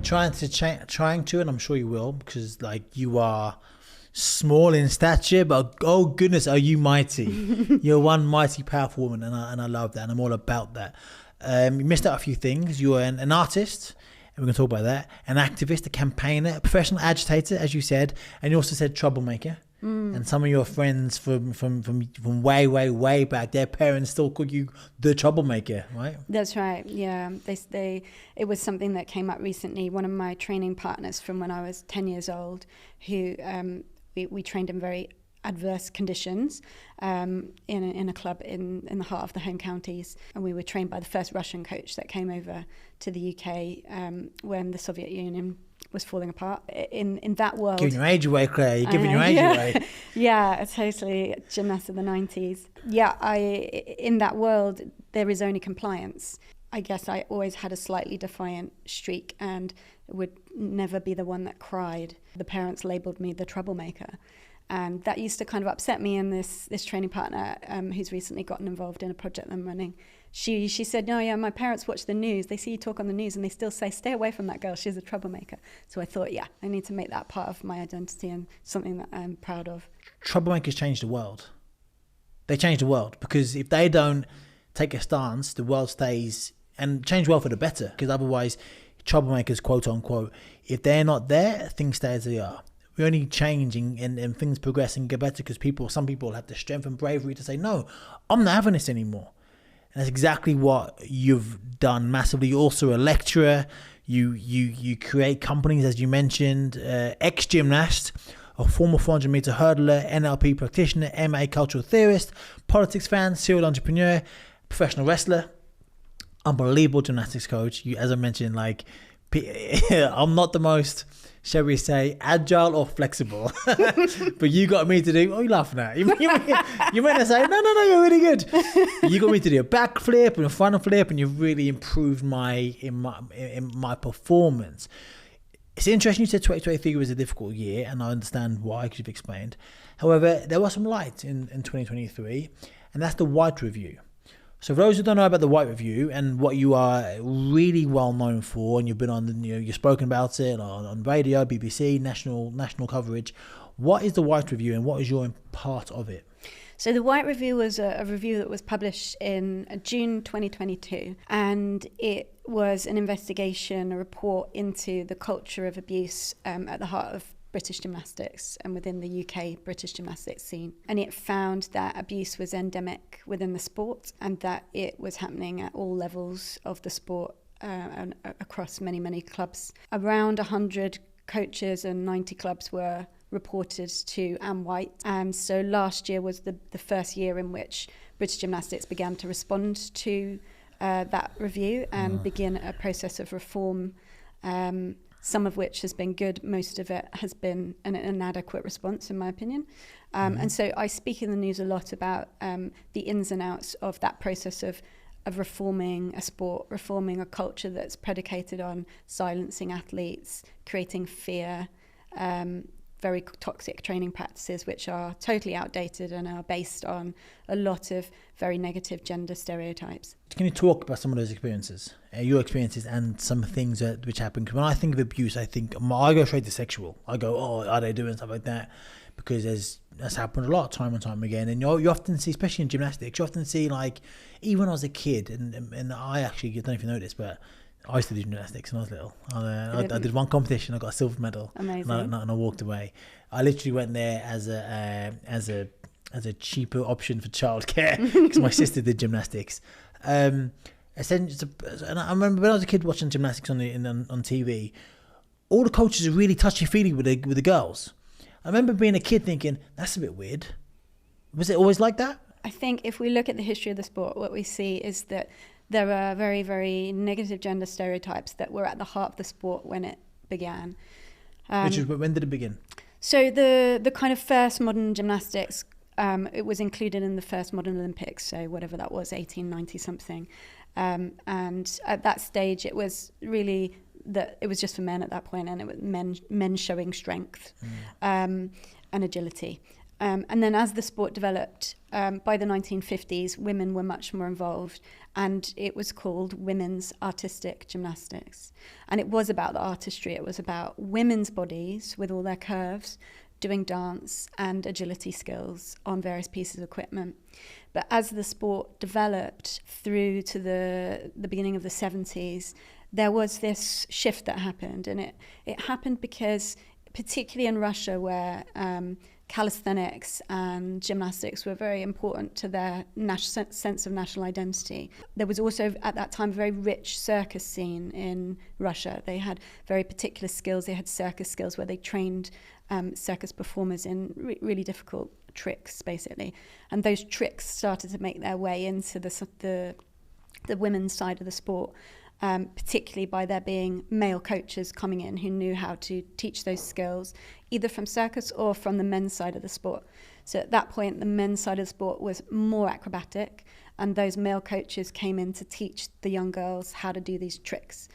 trying to, and I'm sure you will, because like you are small in stature, but oh goodness, are you mighty? You're one mighty, powerful woman, and I love that, and I'm all about that. You missed out a few things. You're an artist, and we're going to talk about that. An activist, a campaigner, a professional agitator, as you said, and you also said troublemaker. And some of your friends from way back, their parents still call you the troublemaker, right? That's right. Yeah, it was something that came up recently. One of my training partners from when I was 10 years old, who we trained in very adverse conditions in a club in the heart of the home counties, and we were trained by the first Russian coach that came over to the UK when the Soviet Union was falling apart. In that world, giving your age away, Claire. You're giving your age away. Yeah, totally. Gymnast of the 90s. Yeah, in that world there is only compliance. I guess I always had a slightly defiant streak and would never be the one that cried. The parents labelled me the troublemaker. And that used to kind of upset me, and this training partner who's recently gotten involved in a project I'm running, she said, no, yeah, my parents watch the news, they see you talk on the news, and they still say, stay away from that girl, she's a troublemaker. So I thought, yeah, I need to make that part of my identity and something that I'm proud of. Troublemakers change the world. They change the world, because if they don't take a stance, the world stays, and change the world for the better, because otherwise, troublemakers, quote unquote, if they're not there, things stay as they are. We're only changing and things progress and get better because some people have the strength and bravery to say, no, I'm not having this anymore. And that's exactly what you've done massively. You're also a lecturer. You create companies, as you mentioned, ex-gymnast, a former 400-meter hurdler, NLP practitioner, MA cultural theorist, politics fan, serial entrepreneur, professional wrestler, unbelievable gymnastics coach. You, as I mentioned, like, I'm not the most, shall we say, agile or flexible, but you got me to do. Oh, you're laughing at you meant to say no, you're really good. You got me to do a back flip and a front flip, and you've really improved in my performance. It's interesting you said 2023 was a difficult year, and I understand why, because you've explained. However, there was some light in 2023, and that's the White Review. So for those who don't know about the White Review and what you are really well known for, and you've been on, you've spoken about it on radio, BBC, national coverage. What is the White Review, and what is your part of it? So the White Review was a review that was published in June 2022, and it was an investigation, a report into the culture of abuse at the heart of British gymnastics and within the UK British gymnastics scene. And it found that abuse was endemic within the sport, and that it was happening at all levels of the sport and across many clubs. Around 100 coaches and 90 clubs were reported to Anne White. And so last year was the first year in which British Gymnastics began to respond to that review and begin a process of reform, some of which has been good. Most of it has been an inadequate response, in my opinion. And so I speak in the news a lot about the ins and outs of that process of reforming a sport, reforming a culture that's predicated on silencing athletes, creating fear, very toxic training practices which are totally outdated and are based on a lot of very negative gender stereotypes. Can you talk about some of those experiences, your experiences, and some things which happen? Because when I think of abuse, I go straight to sexual. I go, oh, are they doing stuff like that? Because that's happened a lot, time and time again. And you often see, especially in gymnastics, you often see, like, even when I was a kid, and I actually, I don't know if you know this, but I used to do gymnastics when I was little. I did one competition, I got a silver medal. Amazing. And I walked away. I literally went there as a cheaper option for childcare because my sister did gymnastics. And I remember when I was a kid watching gymnastics on TV, all the coaches are really touchy-feely with the girls. I remember being a kid thinking, that's a bit weird. Was it always like that? I think if we look at the history of the sport, what we see is that there are very, very negative gender stereotypes that were at the heart of the sport when it began. When did it begin? So the kind of first modern gymnastics, it was included in the first modern Olympics, so whatever that was, 1890 something. And at that stage, it was really that it was just for men at that point, and it was men showing strength and agility. And then as the sport developed, by the 1950s, women were much more involved, and it was called women's artistic gymnastics. And it was about the artistry. It was about women's bodies with all their curves, doing dance and agility skills on various pieces of equipment. But as the sport developed through to the beginning of the 70s, there was this shift that happened. And it happened because, particularly in Russia, where calisthenics and gymnastics were very important to their sense of national identity. There was also, at that time, a very rich circus scene in Russia. They had very particular skills. They had circus skills where they trained circus performers in really difficult tricks, basically. And those tricks started to make their way into the women's side of the sport. Particularly by there being male coaches coming in who knew how to teach those skills, either from circus or from the men's side of the sport. So at that point, the men's side of the sport was more acrobatic, and those male coaches came in to teach the young girls how to do these tricks.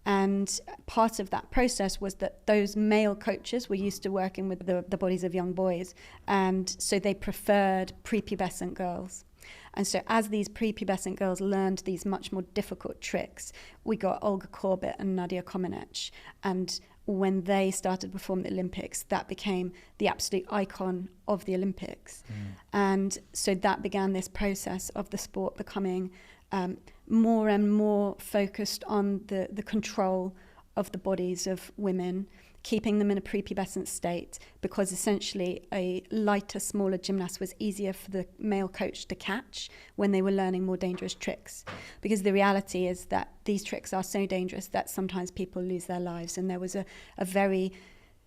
And part of that process was that those male coaches were used to working with the bodies of young boys, and so they preferred prepubescent girls. And so as these prepubescent girls learned these much more difficult tricks, we got Olga Korbut and Nadia Comaneci. And when they started performing at the Olympics, that became the absolute icon of the Olympics. And so that began this process of the sport becoming more and more focused on the control of the bodies of women, keeping them in a prepubescent state, because essentially a lighter, smaller gymnast was easier for the male coach to catch when they were learning more dangerous tricks. Because the reality is that these tricks are so dangerous that sometimes people lose their lives. And there was a very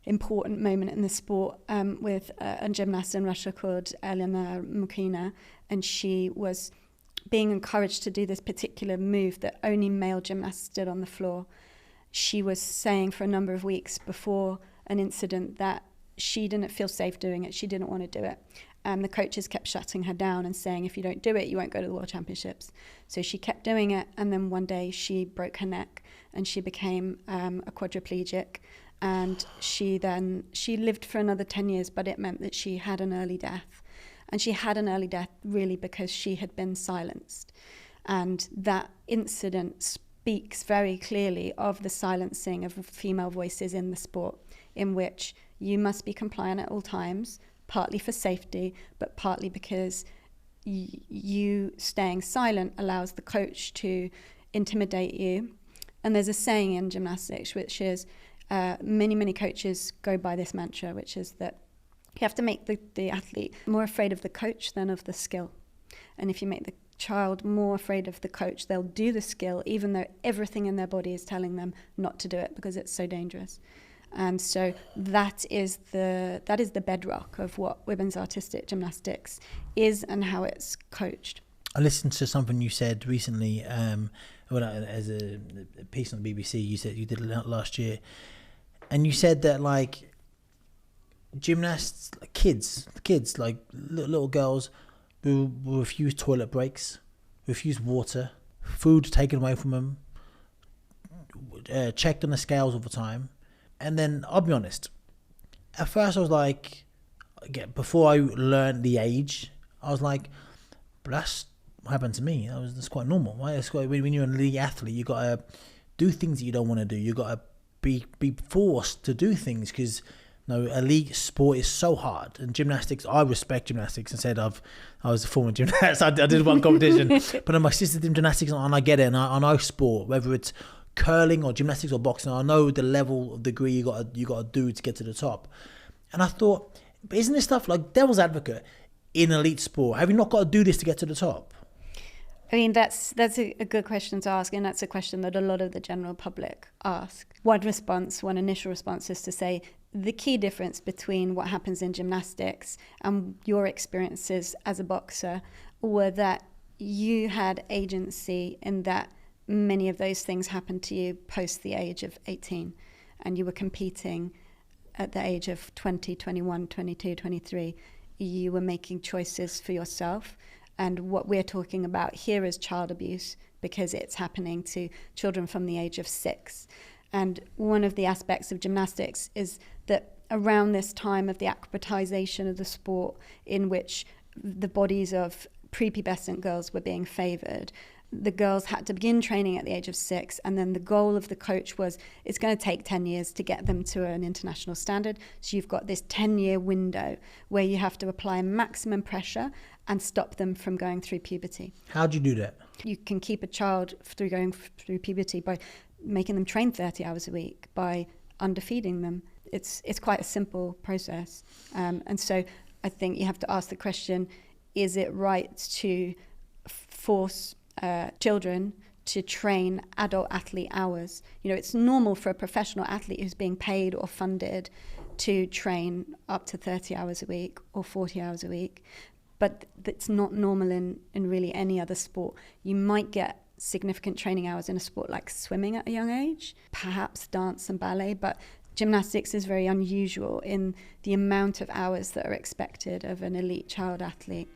important moment in the sport with a gymnast in Russia called Elena Mukina, and she was being encouraged to do this particular move that only male gymnasts did on the floor. She was saying for a number of weeks before an incident that she didn't feel safe doing it. She didn't want to do it. And the coaches kept shutting her down and saying, if you don't do it, you won't go to the World Championships. So she kept doing it. And then one day she broke her neck and she became a quadriplegic. And she lived for another 10 years, but it meant that she had an early death. And she had an early death really because she had been silenced. And that incident speaks very clearly of the silencing of female voices in the sport, in which you must be compliant at all times, partly for safety, but partly because you staying silent allows the coach to intimidate you. And there's a saying in gymnastics, which is many coaches go by this mantra, which is that you have to make the athlete more afraid of the coach than of the skill. And if you make the child more afraid of the coach, they'll do the skill even though everything in their body is telling them not to do it because it's so dangerous. And so that is the bedrock of what women's artistic gymnastics is and how it's coached. I listened to something you said recently, as a piece on the BBC. You said you did it last year, and you said that like gymnasts, like kids, like little girls, who refuse toilet breaks, refuse water, food taken away from them, checked on the scales all the time. And then, I'll be honest, at first I was like, before I learned the age, I was like, but that's what happened to me. That's quite normal, right? It's quite, when you're an elite athlete, you got to do things that you don't want to do. You got to be forced to do things because elite sport is so hard. And gymnastics, I respect gymnastics. I said I was a former gymnast. I did one competition, but then my sister did gymnastics, and I get it. And I know sport, whether it's curling or gymnastics or boxing, I know the level of degree you got to do to get to the top. And I thought, but isn't this stuff like devil's advocate in elite sport? Have you not got to do this to get to the top? I mean, that's a good question to ask, and that's a question that a lot of the general public ask. One initial response is to say, the key difference between what happens in gymnastics and your experiences as a boxer were that you had agency in that many of those things happened to you post the age of 18, and you were competing at the age of 20, 21, 22, 23. You were making choices for yourself. And what we're talking about here is child abuse, because it's happening to children from the age of 6. And one of the aspects of gymnastics is that around this time of the acrobatization of the sport, in which the bodies of prepubescent girls were being favoured, the girls had to begin training at the age of 6, and then the goal of the coach was it's going to take 10 years to get them to an international standard. So you've got this 10-year window where you have to apply maximum pressure and stop them from going through puberty. How do you do that? You can keep a child through going through puberty by making them train 30 hours a week, by underfeeding them. It's quite a simple process. And so I think you have to ask the question, is it right to force children to train adult athlete hours? You know, it's normal for a professional athlete who's being paid or funded to train up to 30 hours a week or 40 hours a week. But it's not normal in really any other sport. You might get significant training hours in a sport like swimming at a young age, perhaps dance and ballet, but gymnastics is very unusual in the amount of hours that are expected of an elite child athlete.